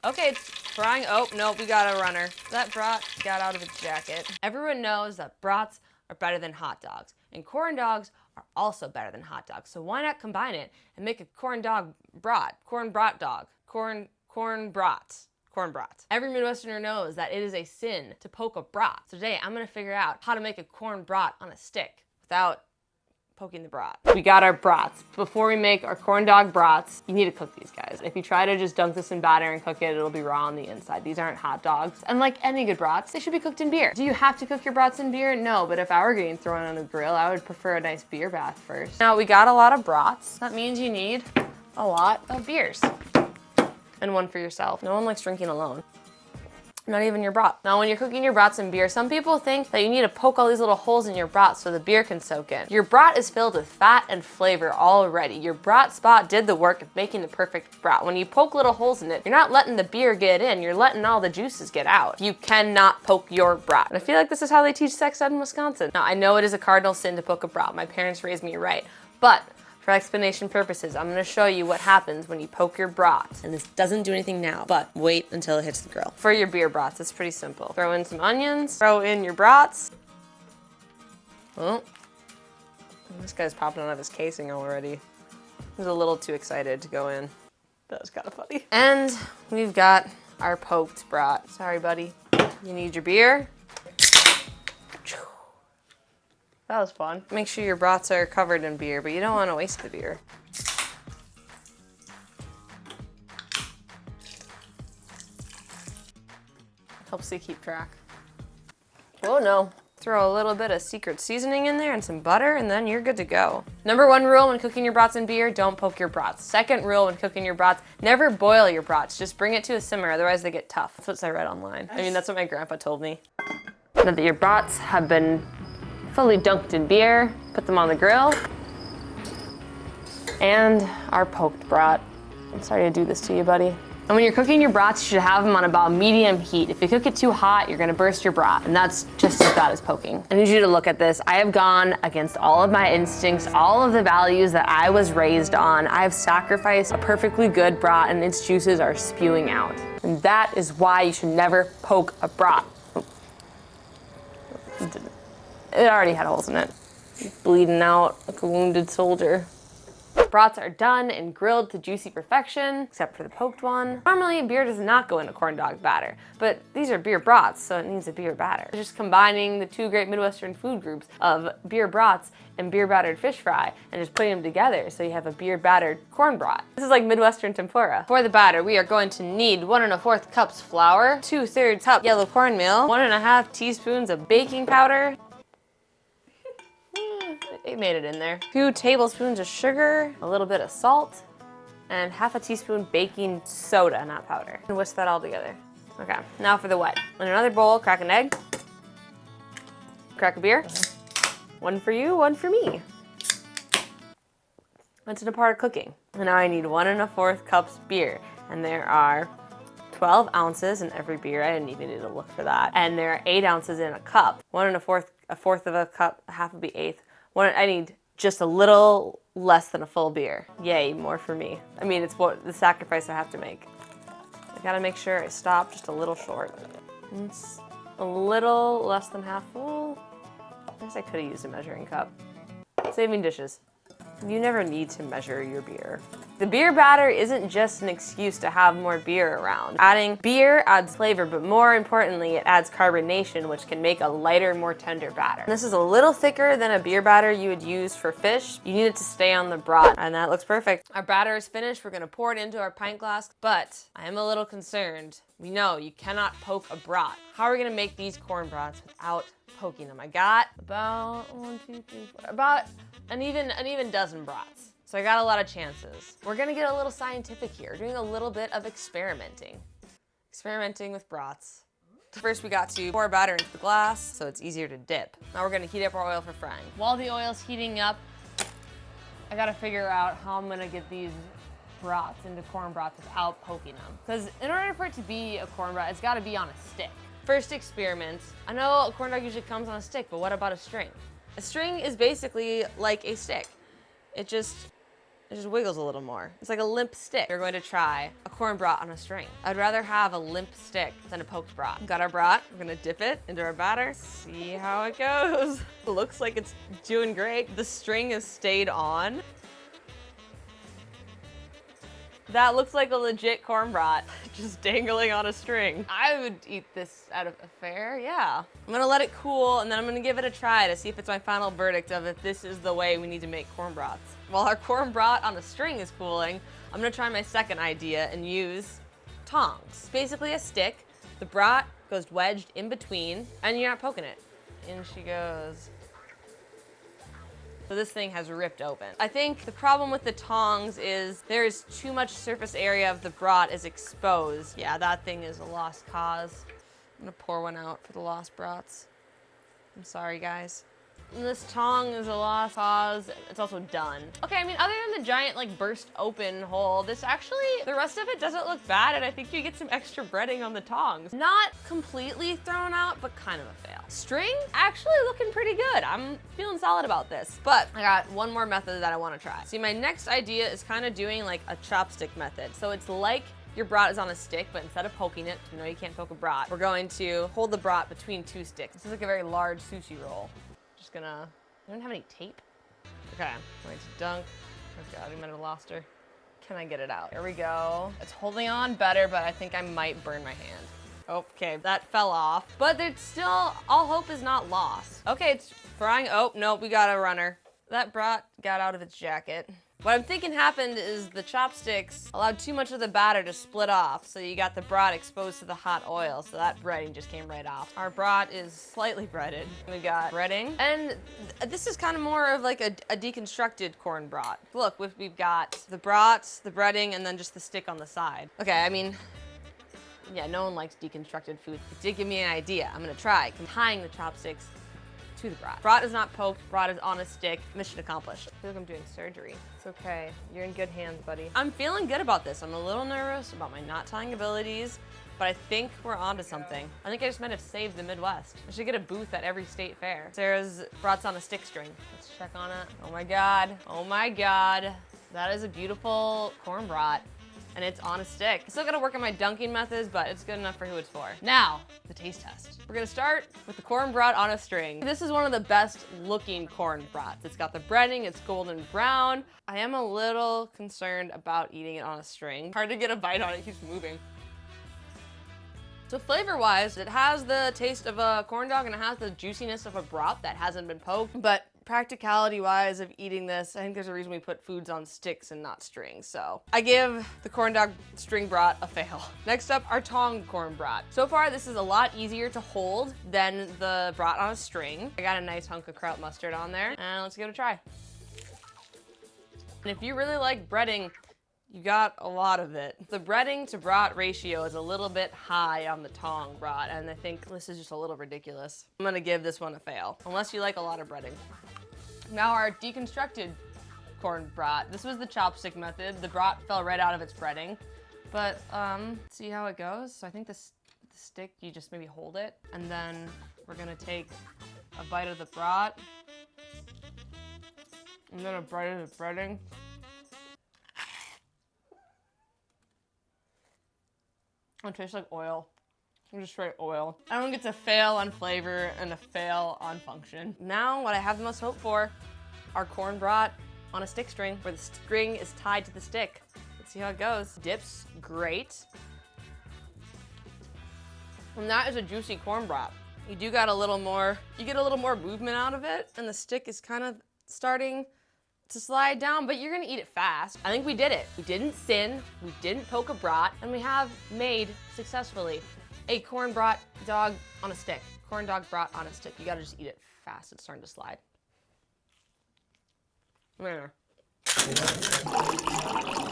Okay, it's frying. Oh, no, we got a runner. That brat got out of its jacket. Everyone knows that brats are better than hot dogs, and corn dogs are also better than hot dogs. So why not combine it and make a corn dog brat, corn brat dog, corn brat. Corn brat. Every Midwesterner knows that it is a sin to poke a brat. So today I'm gonna figure out how to make a corn brat on a stick without poking the brat. We got our brats. Before we make our corn dog brats, you need to cook these guys. If you try to just dunk this in batter and cook it, it'll be raw on the inside. These aren't hot dogs. And like any good brats, they should be cooked in beer. Do you have to cook your brats in beer? No, but if I were getting thrown on a grill, I would prefer a nice beer bath first. Now we got a lot of brats. That means you need a lot of beers. And one for yourself. No one likes drinking alone. Not even your brat. Now when you're cooking your brats in beer, some people think that you need to poke all these little holes in your brat so the beer can soak in. Your brat is filled with fat and flavor already. Your brat spot did the work of making the perfect brat. When you poke little holes in it, you're not letting the beer get in, you're letting all the juices get out. You cannot poke your brat. And I feel like this is how they teach sex ed in Wisconsin. Now I know it is a cardinal sin to poke a brat. My parents raised me right. But for explanation purposes, I'm gonna show you what happens when you poke your brat. And this doesn't do anything now, but wait until it hits the grill. For your beer brats, it's pretty simple. Throw in some onions, throw in your brats. Oh, this guy's popping out of his casing already. He's a little too excited to go in. That was kind of funny. And we've got our poked brat. Sorry, buddy. You need your beer. That was fun. Make sure your brats are covered in beer, but you don't want to waste the beer. Helps you keep track. Oh no. Throw a little bit of secret seasoning in there and some butter, and then you're good to go. Number 1 rule when cooking your brats in beer, don't poke your brats. Second rule when cooking your brats, never boil your brats. Just bring it to a simmer, otherwise they get tough. That's what I read online. I mean, that's what my grandpa told me. Now that your brats have been fully dunked in beer, put them on the grill. And our poked brat. I'm sorry to do this to you, buddy. And when you're cooking your brats, you should have them on about medium heat. If you cook it too hot, you're gonna burst your brat, and that's just as bad as poking. I need you to look at this. I have gone against all of my instincts, all of the values that I was raised on. I have sacrificed a perfectly good brat, and its juices are spewing out. And that is why you should never poke a brat. It already had holes in it. Bleeding out like a wounded soldier. Brats are done and grilled to juicy perfection, except for the poked one. Normally, beer does not go into corn dog batter, but these are beer brats, so it needs a beer batter. Just combining the 2 great Midwestern food groups of beer brats and beer battered fish fry, and just putting them together so you have a beer battered corn brat. This is like Midwestern tempura. For the batter, we are going to need 1 1/4 cups flour, 2/3 cup yellow cornmeal, 1 1/2 teaspoons of baking powder. It made it in there. 2 tablespoons of sugar, a little bit of salt, and 1/2 teaspoon baking soda, not powder. And whisk that all together. Okay, now for the wet. In another bowl, crack an egg, crack a beer. 1 for you, 1 for me. That's a part of cooking. And now I need 1 1/4 cups beer, and there are 12 ounces in every beer. I didn't even need to look for that. And there are 8 ounces in a cup. 1 1/4, a fourth of a cup, half would be 1/8. I need just a little less than a full beer. Yay, more for me. I mean, it's what the sacrifice I have to make. I gotta make sure I stop just a little short. It's a little less than half full. I guess I could have used a measuring cup. Saving dishes. You never need to measure your beer. The beer batter isn't just an excuse to have more beer around. Adding beer adds flavor, but more importantly, it adds carbonation, which can make a lighter, more tender batter. This is a little thicker than a beer batter you would use for fish. You need it to stay on the brat, and that looks perfect. Our batter is finished. We're gonna pour it into our pint glass, but I am a little concerned. We know you cannot poke a brat. How are we gonna make these corn brats without poking them? I got about 1, 2, 3, 4, about an even dozen brats. So I got a lot of chances. We're gonna get a little scientific here, doing a little bit of experimenting. Experimenting with brats. First we got to pour batter into the glass so it's easier to dip. Now we're gonna heat up our oil for frying. While the oil's heating up, I gotta figure out how I'm gonna get these brats into corn brats without poking them. Because in order for it to be a corn brat, it's gotta be on a stick. First experiment. I know a corn dog usually comes on a stick, but what about a string? A string is basically like a stick. It just It just wiggles a little more. It's like a limp stick. We're going to try a corn brat on a string. I'd rather have a limp stick than a poked brat. We've got our brat. We're gonna dip it into our batter. See how it goes. It looks like it's doing great. The string has stayed on. That looks like a legit corn brat, just dangling on a string. I would eat this at a fair, yeah. I'm gonna let it cool, and then I'm gonna give it a try to see if it's my final verdict of if this is the way we need to make corn brats. While our corn brat on a string is cooling, I'm gonna try my second idea and use tongs. Basically a stick, the brat goes wedged in between, and you're not poking it. In she goes. So this thing has ripped open. I think the problem with the tongs is there's too much surface area of the brat is exposed. Yeah, that thing is a lost cause. I'm gonna pour one out for the lost brats. I'm sorry, guys. And this tong is a lost cause. It's also done. Okay, I mean, other than the giant like burst open hole, this actually, the rest of it doesn't look bad, and I think you get some extra breading on the tongs. Not completely thrown out, but kind of a fail. String, actually looking pretty good. I'm feeling solid about this, but I got one more method that I wanna try. See, my next idea is kind of doing like a chopstick method. So it's like your brat is on a stick, but instead of poking it, you know you can't poke a brat, we're going to hold the brat between two sticks. This is like a very large sushi roll. Just gonna, I don't have any tape. Okay, I'm going to dunk. Oh God, we might have lost her. Can I get it out? Here we go. It's holding on better, but I think I might burn my hand. Okay, that fell off. But it's still, all hope is not lost. Okay, it's frying. Oh, no, we got a runner. That brat got out of its jacket. What I'm thinking happened is the chopsticks allowed too much of the batter to split off, so you got the brat exposed to the hot oil, so that breading just came right off. Our brat is slightly breaded. We got breading, and this is kind of more of like a deconstructed corn brat. Look, we've got the brats, the breading, and then just the stick on the side. Okay, I mean, yeah, no one likes deconstructed food. It did give me an idea. I'm gonna try tying the chopsticks to the brat. Brat is not poked, brat is on a stick. Mission accomplished. I feel like I'm doing surgery. It's okay, you're in good hands, buddy. I'm feeling good about this. I'm a little nervous about my knot tying abilities, but I think we're onto something. I think I just might have saved the Midwest. I should get a booth at every state fair. Sarah's brat's on a stick string. Let's check on it. Oh my God, oh my God. That is a beautiful corn brat. And it's on a stick. I still gotta work on my dunking methods, but it's good enough for who it's for. Now, the taste test. We're gonna start with the corn brat on a string. This is one of the best looking corn brats. It's got the breading, it's golden brown. I am a little concerned about eating it on a string. Hard to get a bite on it, it keeps moving. So flavor-wise, it has the taste of a corn dog and it has the juiciness of a brat that hasn't been poked, but practicality-wise of eating this, I think there's a reason we put foods on sticks and not strings, so I give the corn dog string brat a fail. Next up, our tong corn brat. So far, this is a lot easier to hold than the brat on a string. I got a nice hunk of kraut mustard on there, and let's give it a try. And if you really like breading, you got a lot of it. The breading to brat ratio is a little bit high on the tong brat, and I think this is just a little ridiculous. I'm gonna give this one a fail, unless you like a lot of breading. Now our deconstructed corn brat. This was the chopstick method. The brat fell right out of its breading, but see how it goes? So I think the stick, you just maybe hold it, and then we're gonna take a bite of the brat, and then a bite of the breading. It tastes like oil. Just straight oil. I think it's a fail on flavor and a fail on function. Now, what I have the most hope for, our corn brat on a stick string, where the string is tied to the stick. Let's see how it goes. Dips, great. And that is a juicy corn brat. You do got a little more, you get a little more movement out of it, and the stick is kind of starting to slide down, but you're gonna eat it fast. I think we did it. We didn't sin, we didn't poke a brat, and we have made successfully a corn brat dog on a stick. Corn dog brat on a stick. You gotta just eat it fast. It's starting to slide. There.